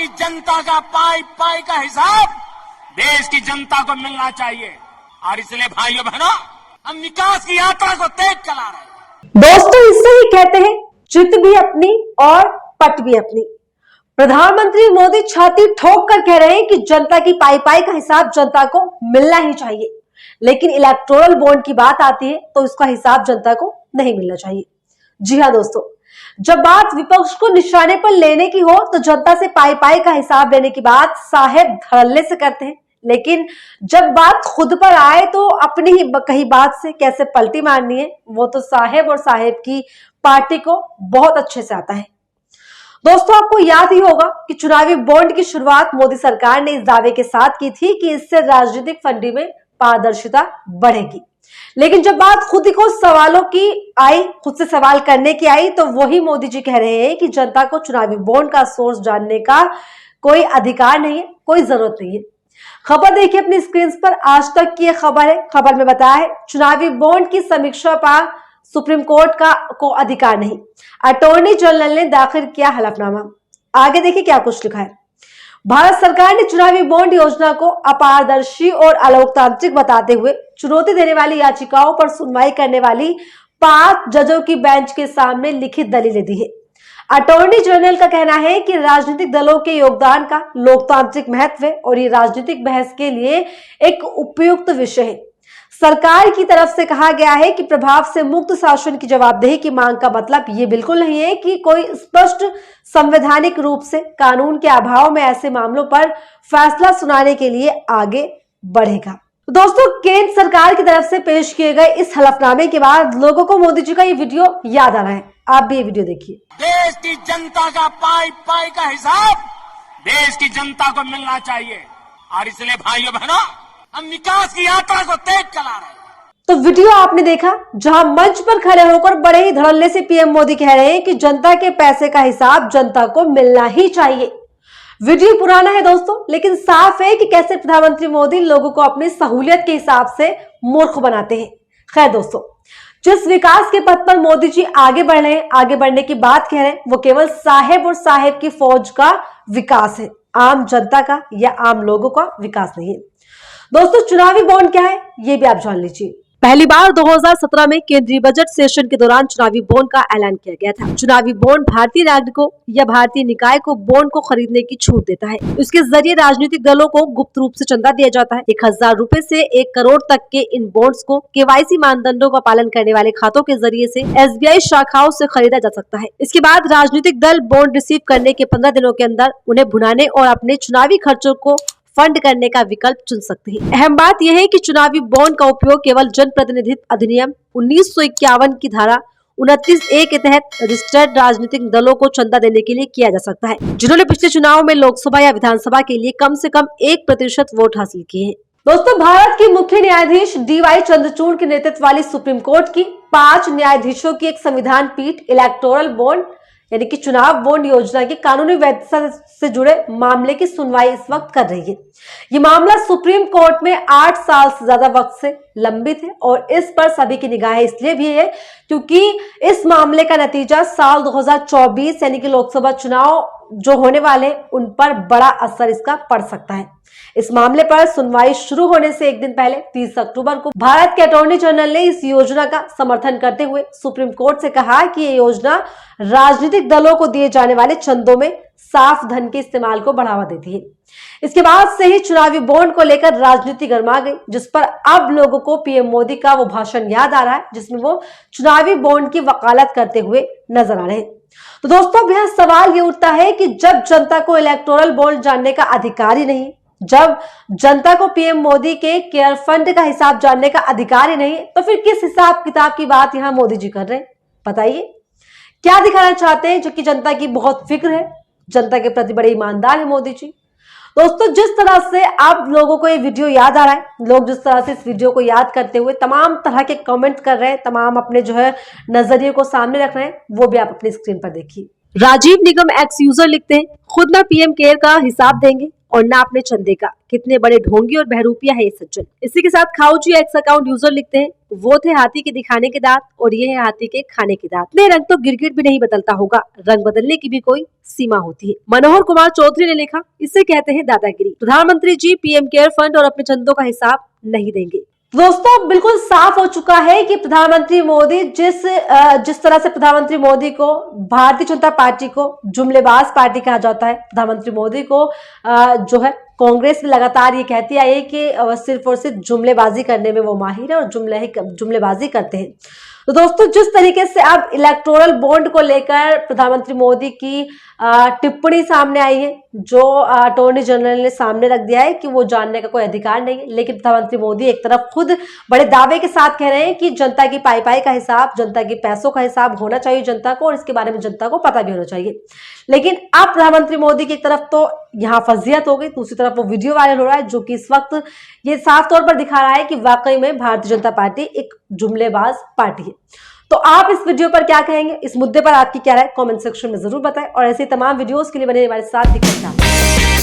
की जनता का पाई पाई का हिसाब देश की जनता को मिलना चाहिए। और इसलिए भाइयों बहनों, हम विकास की यात्रा को तेज चला रहे हैं। दोस्तों, इससे ही कहते हैं चित भी अपनी और पट भी अपनी। प्रधानमंत्री मोदी छाती ठोक कर कह रहे हैं कि जनता की पाई पाई का हिसाब जनता को मिलना ही चाहिए, लेकिन इलेक्टोरल बॉन्ड की बात आती है तो इसका हिसाब जनता को नहीं मिलना चाहिए। जी हाँ दोस्तों, जब बात विपक्ष को निशाने पर लेने की हो तो जनता से पाई पाई का हिसाब लेने की बात साहेब धड़ल्ले से करते हैं, लेकिन जब बात खुद पर आए तो अपनी ही कही बात से कैसे पलटी मारनी है वो तो साहेब और साहेब की पार्टी को बहुत अच्छे से आता है। दोस्तों, आपको याद ही होगा कि चुनावी बॉन्ड की शुरुआत मोदी सरकार ने इस दावे के साथ की थी कि इससे राजनीतिक फंडिंग में पारदर्शिता बढ़ेगी, लेकिन जब बात खुद को सवालों की आई, खुद से सवाल करने की आई, तो वही मोदी जी कह रहे हैं कि जनता को चुनावी बॉन्ड का सोर्स जानने का कोई अधिकार नहीं है, कोई जरूरत नहीं है। खबर देखिए अपनी स्क्रीन पर, आज तक की यह खबर है। खबर में बताया है चुनावी बॉन्ड की समीक्षा पर सुप्रीम कोर्ट को अधिकार नहीं, अटॉर्नी जनरल ने दाखिल किया हलफनामा। आगे देखिए क्या कुछ लिखा है। भारत सरकार ने चुनावी बॉन्ड योजना को अपारदर्शी और अलोकतांत्रिक बताते हुए चुनौती देने वाली याचिकाओं पर सुनवाई करने वाली 5 जजों की बेंच के सामने लिखित दलीलें दी है। अटॉर्नी जनरल का कहना है कि राजनीतिक दलों के योगदान का लोकतांत्रिक महत्व है और ये राजनीतिक बहस के लिए एक उपयुक्त विषय है। सरकार की तरफ से कहा गया है कि प्रभाव से मुक्त शासन की जवाबदेही की मांग का मतलब ये बिल्कुल नहीं है कि कोई स्पष्ट संवैधानिक रूप से कानून के अभाव में ऐसे मामलों पर फैसला सुनाने के लिए आगे बढ़ेगा। तो दोस्तों, केंद्र सरकार की तरफ से पेश किए गए इस हलफनामे के बाद लोगों को मोदी जी का ये वीडियो याद आ रहा है। आप भी ये वीडियो देखिए। देश की जनता का पाई पाई का हिसाब देश की जनता को मिलना चाहिए। और इसलिए भाइयों बहनों, हम विकास की यात्रा को तेज चला रहे हैं। तो वीडियो आपने देखा, जहां मंच पर खड़े होकर बड़े ही धड़ल्ले से पीएम मोदी कह रहे हैं कि जनता के पैसे का हिसाब जनता को मिलना ही चाहिए। वीडियो पुराना है दोस्तों, लेकिन साफ है कि कैसे प्रधानमंत्री मोदी लोगों को अपनी सहूलियत के हिसाब से मूर्ख बनाते हैं। खैर दोस्तों, जिस विकास के पथ पर मोदी जी आगे बढ़ रहे हैं, आगे बढ़ने की बात कह रहे हैं, वो केवल साहेब और साहेब की फौज का विकास है, आम जनता का या आम लोगों का विकास नहीं है। दोस्तों, चुनावी बॉन्ड क्या है ये भी आप जान लीजिए। पहली बार 2017 में केंद्रीय बजट सेशन के दौरान चुनावी बॉन्ड का ऐलान किया गया था। चुनावी बॉन्ड भारतीय नागरिकों या भारतीय निकाय को बॉन्ड को खरीदने की छूट देता है। इसके जरिए राजनीतिक दलों को गुप्त रूप से चंदा दिया जाता है। 1000 रुपए से 1 करोड़ तक के इन बॉन्ड्स को केवाईसी मानदंडों का पालन करने वाले खातों के जरिए से SBI शाखाओं से खरीदा जा सकता है। इसके बाद राजनीतिक दल बॉन्ड रिसीव करने के 15 दिनों के अंदर उन्हें भुनाने और अपने चुनावी खर्चों को फंड करने का विकल्प चुन सकते हैं। अहम बात यह है कि चुनावी बॉन्ड का उपयोग केवल जन प्रतिनिधित्व अधिनियम 1951 की धारा 29A के तहत रजिस्टर्ड राजनीतिक दलों को चंदा देने के लिए किया जा सकता है, जिन्होंने पिछले चुनाव में लोकसभा या विधानसभा के लिए कम से कम 1% वोट हासिल किए हैं। दोस्तों, भारत के मुख्य न्यायाधीश DY चंद्रचूड़ के नेतृत्व वाली सुप्रीम कोर्ट की 5 न्यायाधीशों की एक संविधान पीठ इलेक्टोरल बॉन्ड यानी कि चुनाव बॉन्ड योजना की कानूनी वैधता से जुड़े मामले की सुनवाई इस वक्त कर रही है। ये मामला सुप्रीम कोर्ट में 8 साल से ज्यादा वक्त से लंबित है और इस पर सभी की निगाहें इसलिए भी है क्योंकि इस मामले का नतीजा साल 2024 यानी कि लोकसभा चुनाव जो होने वाले उन पर बड़ा असर इसका पड़ सकता है। इस मामले पर सुनवाई शुरू होने से एक दिन पहले 30 अक्टूबर को भारत के अटॉर्नी जनरल ने इस योजना का समर्थन करते हुए सुप्रीम कोर्ट से कहा कि ये योजना राजनीतिक दलों को दिए जाने वाले चंदों में साफ धन के इस्तेमाल को बढ़ावा देती है। इसके बाद से ही चुनावी बॉन्ड को लेकर राजनीति गर्मा गई, जिस पर अब लोगों को पीएम मोदी का वो भाषण याद आ रहा है जिसमें वो चुनावी बॉन्ड की वकालत करते हुए नजर आ रहे हैं। तो दोस्तों, अब यह सवाल ये उठता है कि जब जनता को इलेक्टोरल बॉन्ड जानने का अधिकार ही नहीं, जब जनता को पीएम मोदी के केयर फंड का हिसाब जानने का अधिकार ही नहीं, तो फिर किस हिसाब किताब की बात यहाँ मोदी जी कर रहे हैं? बताइए क्या दिखाना चाहते हैं? जो कि जनता की बहुत फिक्र है, जनता के प्रति बड़े ईमानदार है मोदी जी। दोस्तों, जिस तरह से आप लोगों को ये वीडियो याद आ रहा है, लोग जिस तरह से इस वीडियो को याद करते हुए तमाम तरह के कमेंट कर रहे हैं, तमाम अपने जो है नजरिए को सामने रख रहे हैं, वो भी आप अपनी स्क्रीन पर देखिए। राजीव निगम एक्स यूजर लिखते हैं, खुद ना पीएम केयर का हिसाब देंगे और ना अपने चंदे का। कितने बड़े ढोंगी और बहरूपिया है ये सज्जन। इसी के साथ खाऊ जी एक्स अकाउंट यूजर लिखते हैं, वो थे हाथी के दिखाने के दांत और ये है हाथी के खाने के दांत। इतने रंग तो गिरगिट भी नहीं बदलता होगा, रंग बदलने की भी कोई सीमा होती है। मनोहर कुमार चौधरी ने लिखा, इसे कहते हैं दादागिरी। प्रधानमंत्री जी पीएम केयर फंड और अपने चंदों का हिसाब नहीं देंगे। दोस्तों बिल्कुल साफ हो चुका है कि प्रधानमंत्री मोदी जिस तरह से प्रधानमंत्री मोदी को भारतीय जनता पार्टी को जुमलेबाज पार्टी कहा जाता है, प्रधानमंत्री मोदी को जो है कांग्रेस लगातार ये कहती आई है कि सिर्फ और सिर्फ जुमलेबाजी करने में वो माहिर है और जुमलेबाजी करते हैं। तो दोस्तों जिस तरीके से अब इलेक्टोरल बॉन्ड को लेकर प्रधानमंत्री मोदी की टिप्पणी सामने आई है, जो अटॉर्नी जनरल ने सामने रख दिया है कि वो जानने का कोई अधिकार नहीं है, लेकिन प्रधानमंत्री मोदी एक तरफ खुद बड़े दावे के साथ कह रहे हैं कि जनता की पाई पाई का हिसाब, जनता के पैसों का हिसाब होना चाहिए जनता को और इसके बारे में जनता को पता भी होना चाहिए। लेकिन अब प्रधानमंत्री मोदी की तरफ तो यहाँ फजीहत हो गई, दूसरी तरफ वो वीडियो वायरल हो रहा है जो कि इस वक्त ये साफ तौर पर दिखा रहा है कि वाकई में भारतीय जनता पार्टी एक जुमलेबाज पार्टी है। तो आप इस वीडियो पर क्या कहेंगे, इस मुद्दे पर आपकी क्या राय कमेंट सेक्शन में जरूर बताएं और ऐसे तमाम वीडियोस के लिए बने हमारे साथ दिखें।